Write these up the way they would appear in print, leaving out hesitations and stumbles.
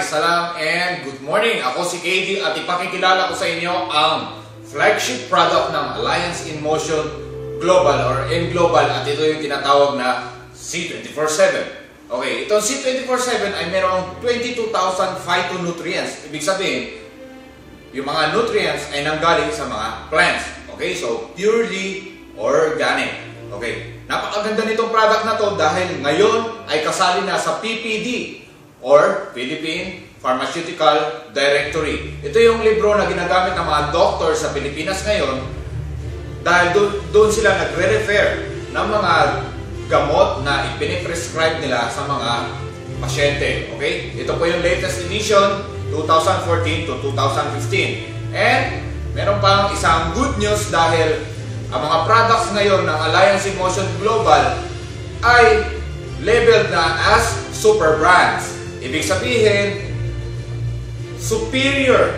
salam, and good morning. Ako si KD at ipakikilala ko sa inyo ang flagship product ng Alliance in Motion Global or M Global, at ito yung tinatawag na C24/7. Okay, itong C24/7 ay merong 22,000 phytonutrients. Ibig sabihin, yung mga nutrients ay nanggaling sa mga plants. Okay, so purely organic. Okay, napakaganda nitong product na to dahil ngayon ay kasali na sa PPD or Philippine Pharmaceutical Directory. Ito yung libro na ginagamit ng mga doctor sa Pilipinas ngayon dahil doon sila nagre-refer ng mga gamot na ipiniprescribe nila sa mga pasyente. Okay? Ito po yung latest edition, 2014 to 2015. And meron pang isang good news dahil ang mga products ngayon ng Alliance in Motion Global ay labeled na as super brands. Ibig sabihin, superior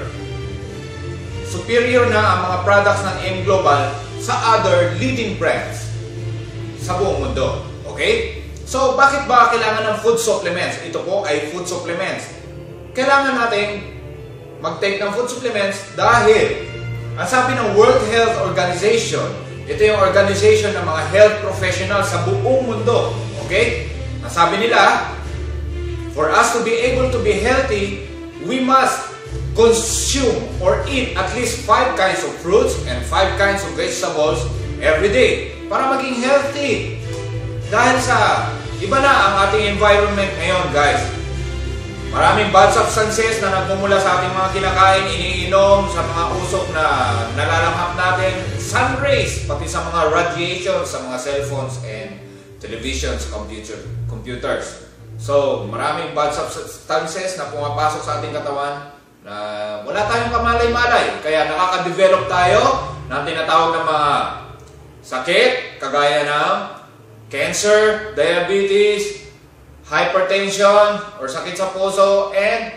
na ang mga products ng M Global sa other leading brands sa buong mundo. Okay? So, bakit ba kailangan ng food supplements? Ito po ay food supplements. Kailangan natin mag-take ng food supplements dahil ang sabi ng World Health Organization, ito yung organization ng mga health professionals sa buong mundo. Okay? Ang sabi nila, for us to be able to be healthy, we must consume or eat at least 5 kinds of fruits and 5 kinds of vegetables every day para maging healthy. Dahil sa iba na ang ating environment ngayon, guys. Maraming bad substances na nagmumula sa ating mga kinakain, iniinom, sa mga usok na nalalanghap natin, sun rays, pati sa mga radiation sa mga cellphones and televisions, computers. So, maraming bad substances na pumapasok sa ating katawan na wala tayong kamalay-malay. Kaya nakaka-develop tayo ng tinatawag na mga sakit, kagaya ng cancer, diabetes, hypertension, or sakit sa puso, and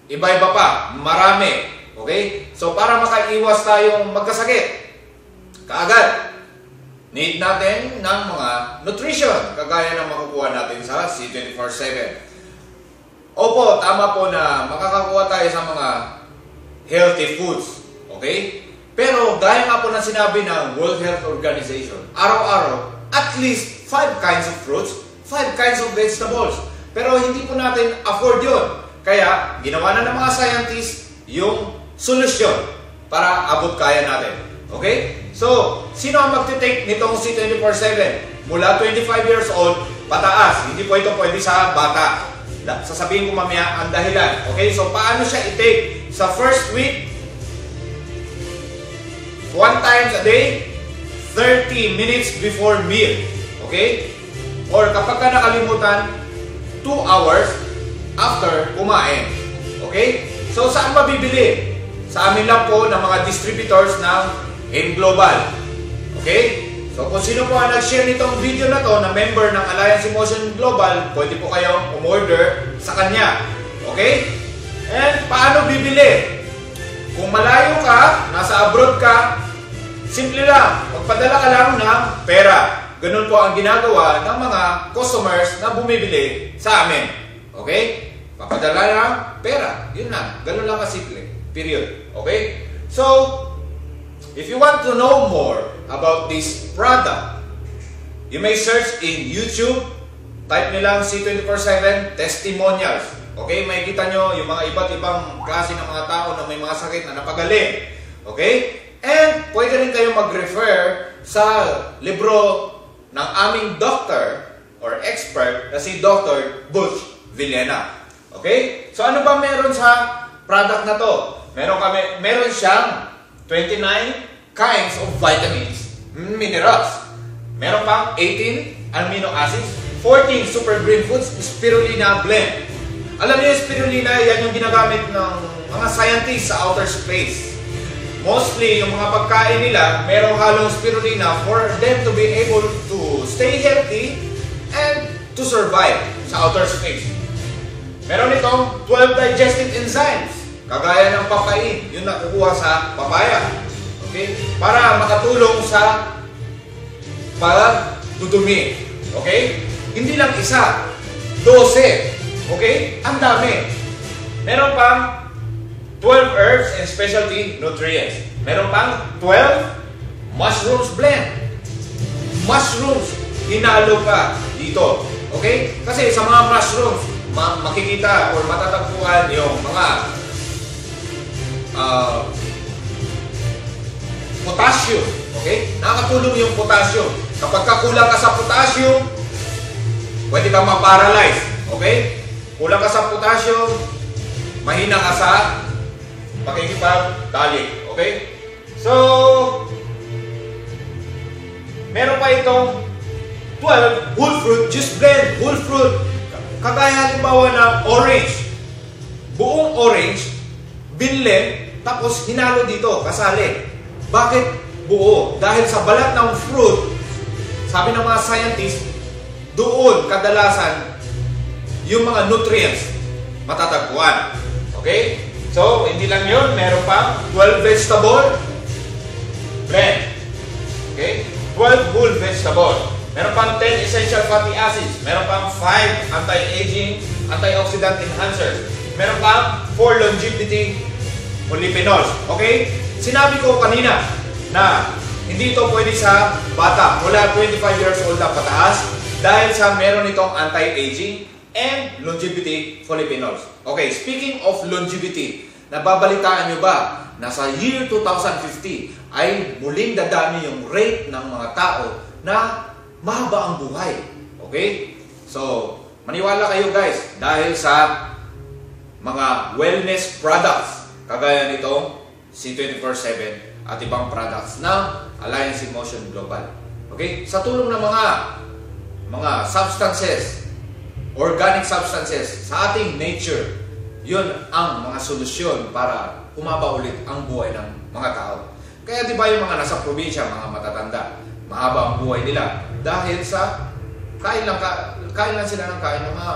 iba-iba pa. Marami. Okay? So, para makaiwas tayong magkasakit, kaagad, need natin ng mga nutrition, kagaya ng makukuha natin sa C24/7. Opo, tama po na makakakuha tayo sa mga healthy foods. Okay? Pero gaya nga po na sinabi ng World Health Organization, araw-araw, at least 5 kinds of fruits, 5 kinds of vegetables. Pero hindi po natin afford yun. Kaya, ginawa na ng mga scientists yung solusyon para abot kaya natin. Okay? So, sino ang magte-take nitong C24/7? Mula 25 years old, pataas. Hindi po ito pwede sa bata. Sasabihin ko mamaya ang dahilan. Okay? So, paano siya i-take? Sa first week, 1 times a day, 30 minutes before meal. Okay? Or kapag ka nakalimutan, 2 hours after kumain. Okay? So, saan mabibili? Sa amin lang po ng mga distributors ng M Global. Okay? So, kung sino po ang nag-share nitong video na to na member ng Alliance in Motion Global, pwede po kayong umorder sa kanya. Okay? And paano bibili? Kung malayo ka, nasa abroad ka, simple lang. Magpadala ka lang ng pera. Ganun po ang ginagawa ng mga customers na bumibili sa amin. Okay? Papadala lang pera. Yun lang. Ganun lang kasimple. Period. Okay? So, if you want to know more about this product, you may search in YouTube. Type nyo lang C24/7 testimonials. Okay? May kita nyo yung mga iba't ibang klase ng mga tao na may mga sakit na napagaling. Okay? And pwede rin kayong mag-refer sa libro ng aming doctor or expert na si Dr. Butch Villena. Okay? So ano ba meron sa product na to? Meron siyang 29 kinds of vitamins, minerals. Meron pang 18 amino acids, 14 super green foods, spirulina blend. Alam niyo yung spirulina, yan yung ginagamit ng mga scientists sa outer space. Mostly, yung mga pagkain nila, merong halong spirulina for them to be able to stay healthy and to survive sa outer space. Meron itong 12 digestive enzymes, kagaya ng papain, yun nakukuha sa papaya. Okay? Para makatulong sa pagdudumi. Okay? Hindi lang isa, 12. Okay? Ang dami. Meron pang 12 herbs and specialty nutrients. Meron pang 12 mushrooms blend. Mushrooms, hinalo ka dito. Okay? Kasi sa mga mushrooms, makikita or matatagpuan yung mga potassium. Okay? Nakakatulong yung potassium. Kapag kulang ka sa potassium, pwede kang ma-paralyze. Okay? Kulang ka sa potassium, mahina ka sa pakikipagtalik. Okay? So, meron pa itong 12 whole fruit juice blend. Whole fruit. Kagaya halimbawa ng orange. Buong orange, binlend, tapos hinalo dito, kasali. Bakit buo? Dahil sa balat ng fruit, sabi ng mga scientists, doon kadalasan yung mga nutrients matatagpuan. Okay? So, hindi lang yun. Meron pang 12 vegetable blend. Okay? 12 whole vegetable. Meron pang 10 essential fatty acids. Meron pang 5 anti-aging, antioxidant enhancers. Meron pang 4 longevity polyphenols. Okay? Sinabi ko kanina na hindi ito pwede sa bata. Mula 25 years old na pataas dahil sa meron itong anti-aging and longevity polyphenols. Okay, speaking of longevity, nababalitaan nyo ba na sa year 2050 ay muling dadami yung rate ng mga tao na mahaba ang buhay. Okay? So, maniwala kayo guys dahil sa mga wellness products kagaya nitong C24/7 at ibang products ng Alliance in Motion Global. Okay? Sa tulong ng mga substances, organic substances sa ating nature, yun ang mga solusyon para humaba ulit ang buhay ng mga tao. Kaya di ba yung mga nasa probinsya, mga matatanda, mahaba ang buhay nila dahil sa kain lang sila ng kain ng mga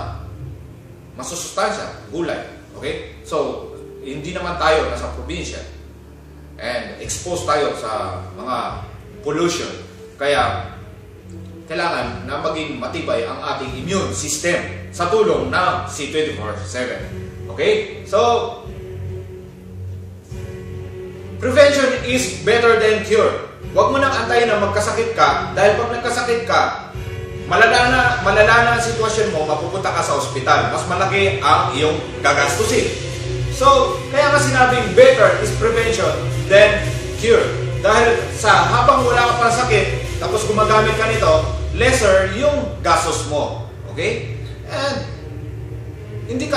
masusustansya, gulay. Okay? So, hindi naman tayo nasa probinsya and exposed tayo sa mga pollution. Kaya kailangan na maging matibay ang ating immune system sa tulong ng C24/7. Okay? So, prevention is better than cure. Huwag mo nang antayin na magkasakit ka dahil pag nagkasakit ka, malala na ang sitwasyon mo, mapupunta ka sa ospital. Mas malaki ang iyong gagastusin. So, kaya nga sinabing better is prevention than cure. Dahil sa habang wala ka pang sakit, tapos gumagamit ka nito, lesser yung gastos mo. Okay? And hindi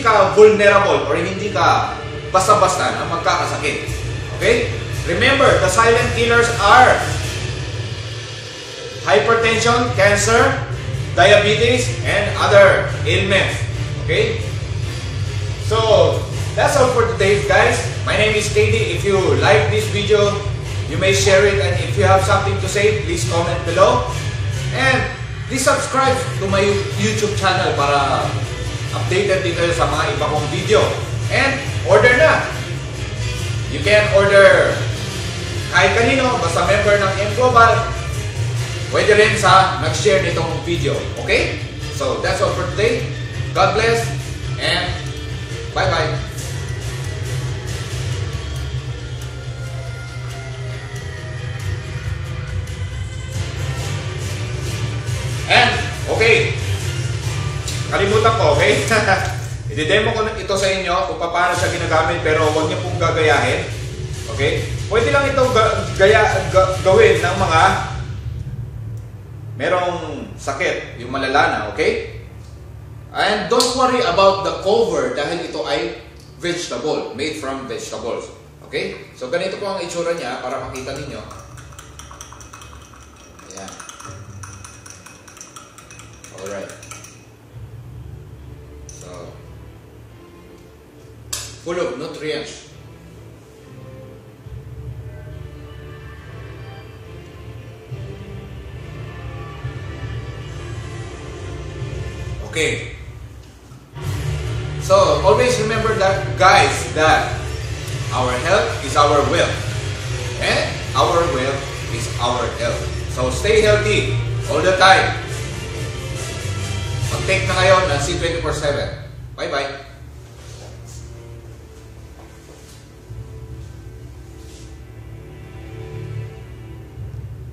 ka vulnerable or hindi ka basta-basta na magkakasakit. Okay? Remember, the silent killers are hypertension, cancer, diabetes, and other ailments. Okay? So, that's all for today, guys. My name is Katie. If you like this video, you may share it, and if you have something to say, please comment below. And please subscribe to my YouTube channel para updated din kayo sa mga iba kong video. And order na! You can order kahit kanino, basta member ng M Global. Pwede rin sa nag-share nitong video. Okay? So, that's all for today. God bless and bye-bye. And, okay. Kalimutan ko, okay? I-demo ko ito sa inyo kung paano siya ginagamit, pero huwag niyo pong gagayahin. Okay? Pwede lang ito gawin ng mga merong sakit, yung malala na, okay? And don't worry about the cover dahil ito ay vegetable, made from vegetables. Okay? So, ganito po ang itsura niya para makita ninyo. Ayan. Alright. So, full of nutrients. Okay. So, always remember that, guys, that our health is our wealth. And our wealth is our health. So, stay healthy all the time. Mag-take na kayo ng C24/7. Bye-bye!